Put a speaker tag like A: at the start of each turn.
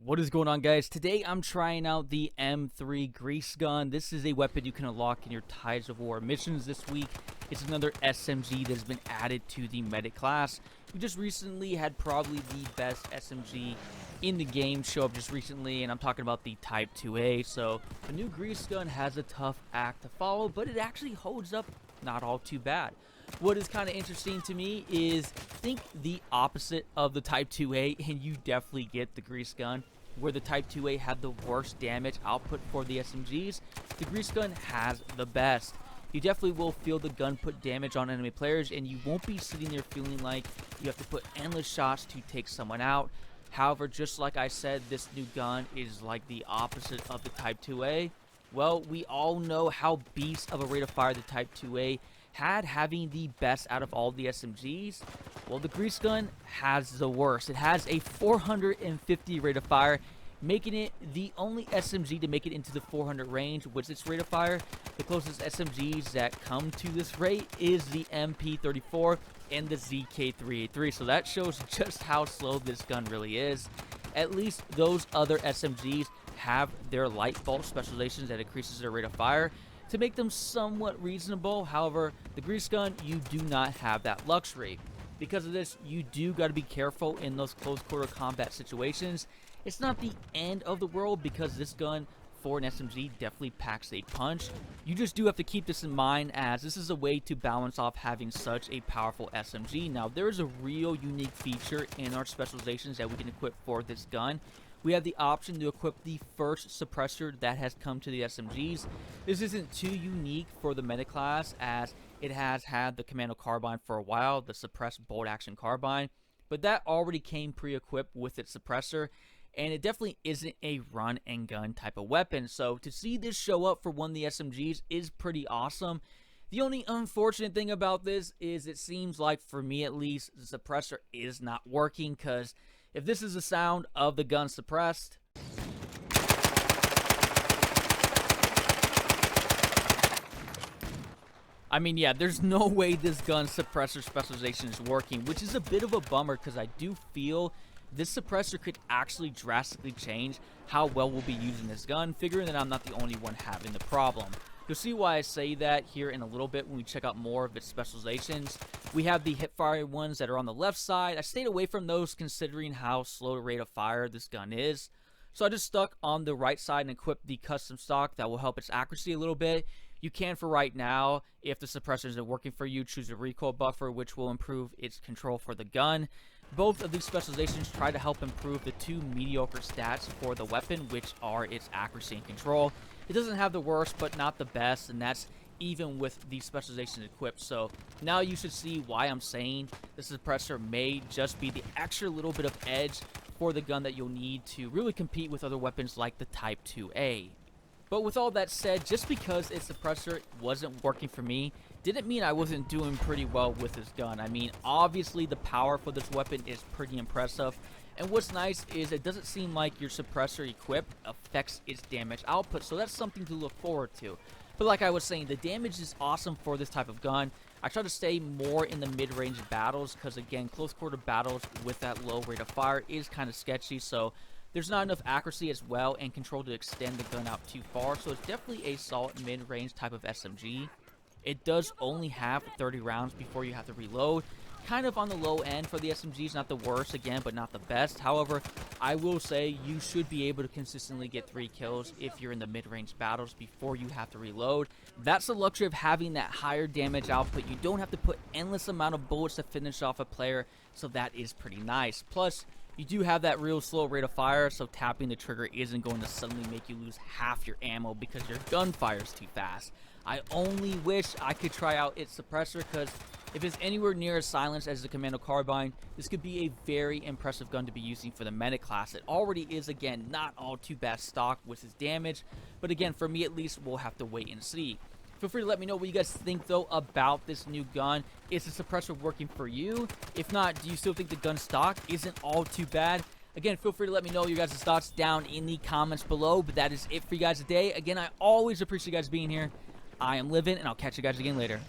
A: What is going on, guys? Today I'm trying out the M3 Grease Gun. This is a weapon you can unlock in your Tides of War missions this week. It's another SMG that has been added to the medic class. We just recently had probably the best SMG in the game show up just recently, and I'm talking about the Type 2A. So the new Grease Gun has a tough act to follow, but it actually holds up not all too bad. What is kind of interesting to me is think the opposite of the Type 2A, and you definitely get the Grease Gun. Where the Type 2A had the worst damage output for the SMGs, the Grease Gun has the best. You definitely will feel the gun put damage on enemy players, and you won't be sitting there feeling like you have to put endless shots to take someone out. However, just like I said, this new gun is like the opposite of the Type 2A. Well, we all know how beast of a rate of fire the Type 2A had, having the best out of all the SMGs. Well, the Grease Gun has the worst. It has a 450 rate of fire, making it the only SMG to make it into the 400 range with its rate of fire. The closest SMGs that come to this rate is the MP34 and the ZK383, so that shows just how slow this gun really is. At least those other SMGs have their light bolt specializations that increases their rate of fire to make them somewhat reasonable. However, the Grease Gun, you do not have that luxury. Because of this, you do got to be careful in those close quarter combat situations. It's not the end of the world because this gun for an SMG definitely packs a punch. You just do have to keep this in mind, as this is a way to balance off having such a powerful SMG. Now, there is a real unique feature in our specializations that we can equip for this gun. We have the option to equip the first suppressor that has come to the SMGs. This isn't too unique for the meta class, as it has had the Commando Carbine for a while, the suppressed bolt action carbine, but that already came pre-equipped with its suppressor, and it definitely isn't a run and gun type of weapon. So to see this show up for one of the SMGs is pretty awesome. The only unfortunate thing about this is it seems like, for me at least, the suppressor is not working, because if this is the sound of the gun suppressed, I mean, yeah, there's no way this gun suppressor specialization is working, which is a bit of a bummer, because I do feel this suppressor could actually drastically change how well we'll be using this gun, figuring that I'm not the only one having the problem. You'll see why I say that here in a little bit when we check out more of its specializations. We have the hipfire ones that are on the left side. I stayed away from those considering how slow the rate of fire this gun is. So I just stuck on the right side and equipped the custom stock that will help its accuracy a little bit. You can, for right now, if the suppressor isn't working for you, choose a recoil buffer, which will improve its control for the gun. Both of these specializations try to help improve the two mediocre stats for the weapon, which are its accuracy and control. It doesn't have the worst, but not the best, and that's even with these specializations equipped. So now you should see why I'm saying the suppressor may just be the extra little bit of edge for the gun that you'll need to really compete with other weapons like the Type 2A. But with all that said, just because its suppressor wasn't working for me didn't mean I wasn't doing pretty well with this gun. I mean, obviously the power for this weapon is pretty impressive, and what's nice is it doesn't seem like your suppressor equipped affects its damage output, so that's something to look forward to. But like I was saying, the damage is awesome for this type of gun. I try to stay more in the mid-range battles because, again, close quarter battles with that low rate of fire is kind of sketchy, so there's not enough accuracy as well and control to extend the gun out too far, so it's definitely a solid mid-range type of SMG. It does only have 30 rounds before you have to reload. Kind of on the low end for the SMGs, not the worst again, but not the best. However, I will say you should be able to consistently get 3 kills if you're in the mid-range battles before you have to reload. That's the luxury of having that higher damage output. You don't have to put endless amount of bullets to finish off a player, so that is pretty nice. Plus, you do have that real slow rate of fire, so tapping the trigger isn't going to suddenly make you lose half your ammo because your gun fires too fast. I only wish I could try out its suppressor, because if it's anywhere near as silenced as the Commando Carbine, this could be a very impressive gun to be using for the medic class. It already is, again, not all too bad stock with its damage, but again, for me at least, we'll have to wait and see. Feel free to let me know what you guys think, though, about this new gun. Is the suppressor working for you? If not, do you still think the gun stock isn't all too bad? Again, feel free to let me know your guys' thoughts down in the comments below, but that is it for you guys today. Again, I always appreciate you guys being here. I am Living, and I'll catch you guys again later.